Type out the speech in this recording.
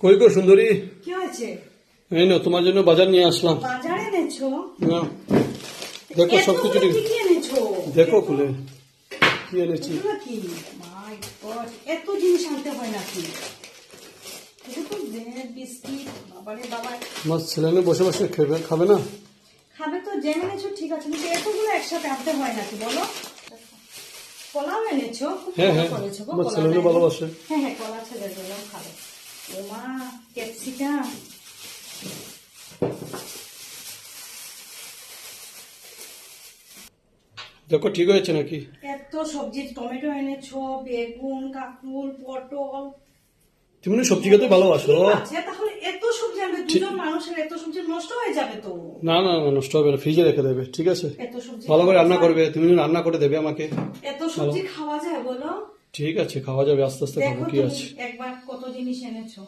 কই গো সুন্দরী, কি হয়েছে? এই না তোমার জন্য বাজার নিয়ে আসলাম। বাজারে এনেছো? না দেখো সবকিছু এতগুলো ঠিক, কি কি এনেছো? দেখো খুলে কি এনেছি। এগুলো কি? মাই গড, এত জিনিস আনতে হয় নাকি? এটা তো ব্রেড বিস্কিট, বাবারে বাবা। আমার ছেলে মেয়ে বসে বসে খাবে না? খাবে তো, জ্যাম এনেছো ঠিক আছে, কিন্তু এতগুলো একসাথে আনতে হয় নাকি বলো? কলাও এনেছো? খুব হ্যাঁ ভালো হ্যাঁ, করেছো গো, আমার কলা ছেলে মেয়ে এনেছো। ভালোবাসে। হ্যাঁ হ্যাঁ, কলা ছেলে দিলাম খাবে। ও মা, ক্যাপসিকাম। দেখো ঠিক হয়েছে নাকি? এত সবজি, টমেটো এনেছো, বেগুন, কাকুল, পটল। তুমি না সবজি খেতে ভালোবাসো। ঠিক আছে, তাহলে এত সবজি আনবে, দুজন মানুষের এত সবজি নষ্ট হয়ে যাবে তো। না না না, নষ্ট হবে না, ফ্রিজে রেখে দেবে, ঠিক আছে? এত সবজি ভালো করে খাওয়া রান্না যায়? করবে, তুমি রান্না করে দেবে আমাকে। এত সবজি খাওয়া যায় বলো? ঠিক আছে, খাওয়া যাবে, আস্তে আস্তে খাবো, দেখো কি তুমি আছে। একবার কত জিনিস এনেছো।